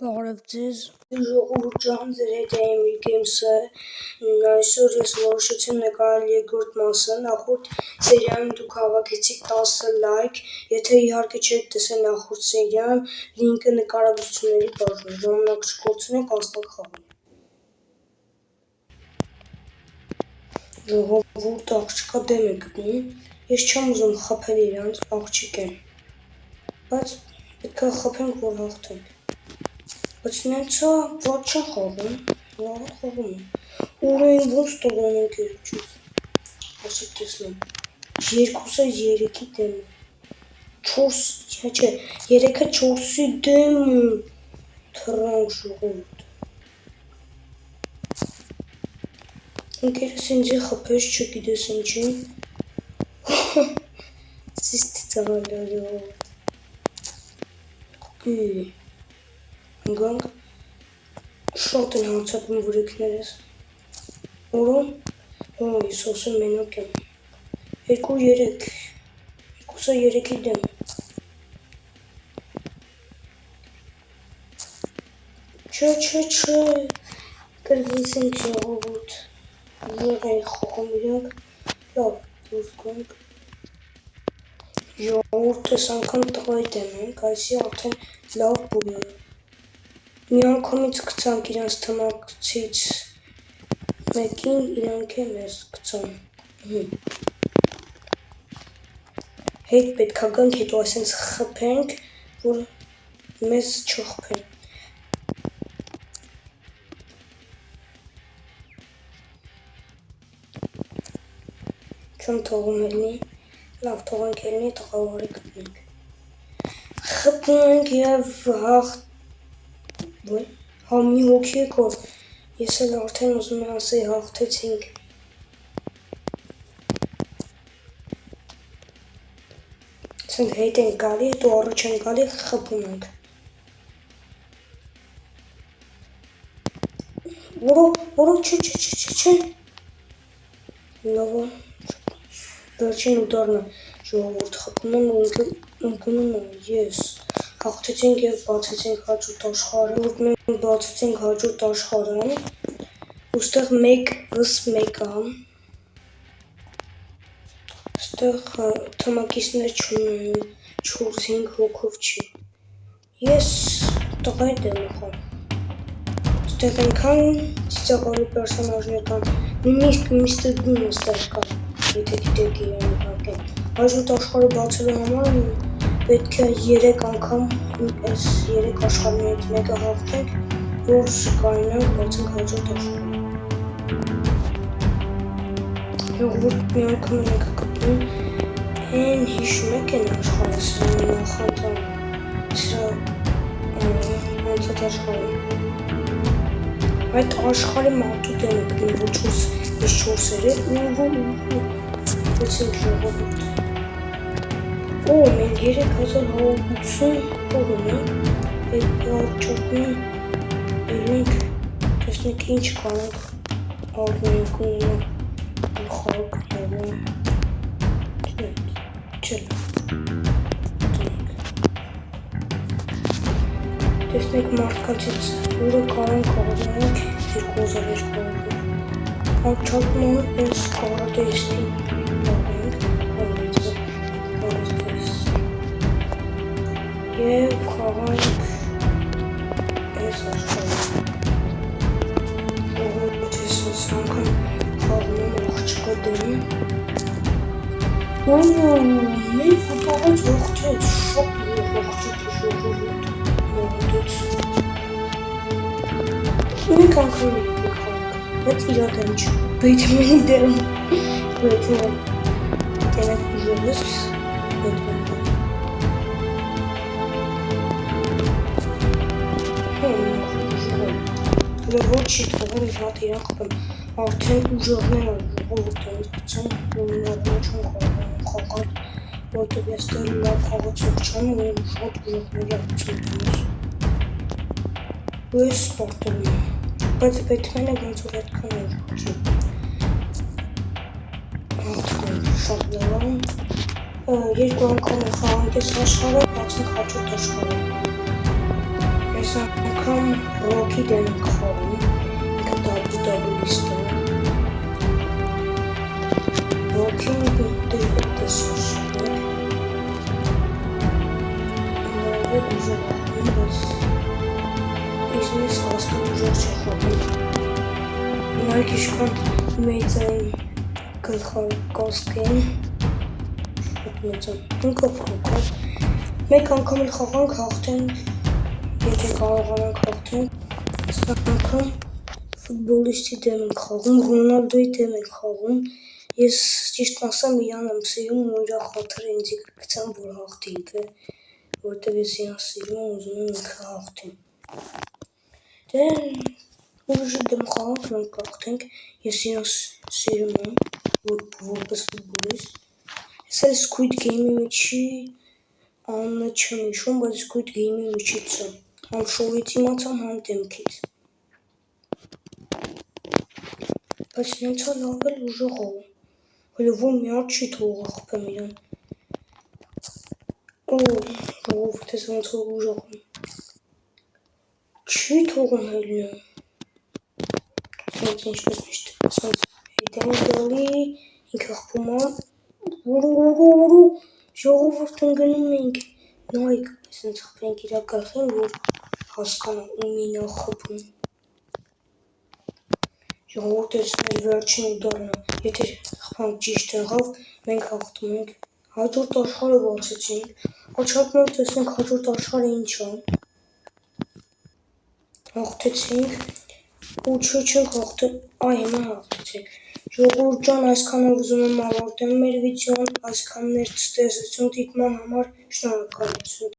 Բարև ձեզ, ժողովուրդ ջան, ձեր հետ է Emil Games-ը, այսօր ես որոշեցի նկարել երկրորդ մասը, նախորդ սերիայում դուք հավաքեցիք 10 լայք, եթե իհարկե չեք տեսել նախորդ սերիան, լինկը նկարագրությունների բաժնում, ժամանակ չկորցնեք, անցնենք խաղին։ Ժողովուրդ աղջկա դեմ է գտնում, ես չեմ ուզում խփել իրանց, աղջիկ են, բայց պետք է խփենք, որ հաղթենք։ Բայց նենցա ոչ չեն խաղում, լավ խաղում են, ուրեն ոնց տողոն ենք երուչուց, ասիք տեսնեմ, երկուսը երեքի դեմ է, երեքը չորսի դեմ է, թրանք ժողովուրդ, ընկերս ինձ է խփես չգիտես ինչի, սիստ ծաղալը ժողովուրդ, Գանք շատ են հարցակում վրեքներս, որում ես ասեմ մենակ եմ, 2-3, երկուսը երեքի դեմ, չէ, կրվեցինք ժողովուրդ, ուժեղ են խողում իրանք, լավ, դուրս գանք, ժողովուրդ ես անգամ տղայի դեմ ենք, այսի արդեն լավ բույր է, մի անգամից կծանք իրանց թմակցից մեկին, իրանք է մեզ կծան, հետ պետք է գանք, հետո այսենց խփենք, որ մեզ չխփեն, չեմ թողում ելնի, լավ թողենք ելնի, տղավարի գտնենք, խփում ենք և հա մի հոգի եք որ, ես էլ արդեն ուզում եմ ասեի հաղթեցինք, ասենք հետ ենք գալի, հետո առաջ ենք գալի, խփում ենք, որով չէ, լավ, վերջին ուդարն է, ժողովուրդ խփում եմ ու ընկնում է, ես, հաղթեցինք և բացեցինք հաջորդ աշխարհը, որ մենք բացեցինք հաջորդ աշխարհը, ուստեղ 1-1 է, ուստեղ թմակիցներ չունեն, 4-5 հոգով չի, ես տղայի դեմ եմ, ուստեղ ենքան ծիծաղալու պերսոնաժներ կան, նույնիսկ Mr. Bean ուստեղ կա, եթե գիտեք իրան իհարկե, հաջորդ աշխարհը բացելու համար պետք է 3 անգամ այս 3 աշխարհներից մեկը հաղթենք, որ կարողանանք բացենք հաջորդ աշխարհը։ Ժողովուրդ մի անգամ ենք գտնում, են հիշում եք են աշխարհը, սրա նախանտան, սրա անցած աշխարհը։ Այդ աշխարհի մարդու դեմ է գտնում, որ ես 4-երը լեցինք ժողովուրդ։ Օ, մենք 3080 փողում ենք, այդ արջակում ելենք, տեսնեք ինչ կանանք արդնենք ունենա, խաղք լավը, տեսնեք մարդկանցից, որը կանանք արդնենք 2000 կողում, արջակում են ես կարատեստին և խաղանք այս աշխարհը, ժողովուրդ ես այս անգամ խաղում եմ աղջկա դեմ, մեկ ուտաղեց հողթեց, շատ ուղեղ աղջիկ է ժողովուրդ, մողոտեց, մեկ անգամ ենք խաղանք, բայց իրա դեմ չէ, Բեյթմենի դեմ, Բեյթմեն, տենեք ուժեղ ես, Բեյթմեն դեմ, Լևոտ չի թողել իհատ իրան խպեմ, արդեն ուժեղներ են ժողովուրդանից գծան, նորմալ չեմ խաղալ, որտև ես դեր լավ խաղացող չեմ ու շատ ուժեղների աղցում դնես։ Ու ես սպարտում եմ, բայց Բեթմենը ոնց որ այդքան է չի։ Հաղթում շատ լավ են, երկու անգամ է խաղանք ես աշխարհը, բացենք հաջորդ աշխարհը։ Այս անգամ Ռոքի դեմ ենք խաղում, ինքը WWE-իստ է։ Ռոքին դժվար տեսաշն է, նորվետ ուժով ախում, բայց իզնից հաստատ ուժով չի խաղում։ Նայք իշքան մեծ այն գլխարկասկ են, շատ մեծ են, ինքով խոքա։ Մեկ անգամ էլ խաղանք հաղթենք, եթե կարողանանք հաղթենք, այս անգամ ֆուտբոլիստի դեմ ենք խաղում, Ռոնալդոյի դեմ ենք խաղում, ես ճիշտ ասեմ իրան եմ սիրում ու իրա խաթր ինձ գցան, որ հաղթի ինքը, որտև ես իրան սիրում եմ, ուզում եմ ինքը հաղթի։ Դե ուժի դեմ խաղանք մենք կհաղթենք, ես իրան սիրում եմ, որպես ֆուտբոլիստ։ Ես էլ Squid Game-ի միջի անունը չեմ հիշում, բայց Squid Game-ի միջից եմ, համ շոուից իմացամ, համ դեմքից։ Բայց նենց է լավ էլ ուժեղ է, հələ որ մի հատ չի թողա խփեմ իրան։ Ժողովուրդ ես ոնց որ ուժեղ եմ։ Չի թողում հելնը։ Սենց ինչպես միշտ, սենց հետեմ գալի, ինքը խփում է, ժողովուրդ ընկնում ենք, նայք, սենց խփենք իրա գլխին, որ հասկանա ումին է խփում։ Ժողովուրդ ես մեր վերջին ուդարն է, եթե խփանք ճիշտ եղավ, մենք հաղթում ենք, հաջորդ աշխարհը բացեցինք, աչափներ տեսնենք հաջորդ աշխարհը ինչ է։ Հաղթեցինք, ու չենք հաղթել, հիմա հաղթեցինք։ Ժողովուրդ ջան, այսքանով ուզում եմ ավարտեմ մեր վիդեոն, այսքան ներծտեսություն դիտման համար շնորհակալություն։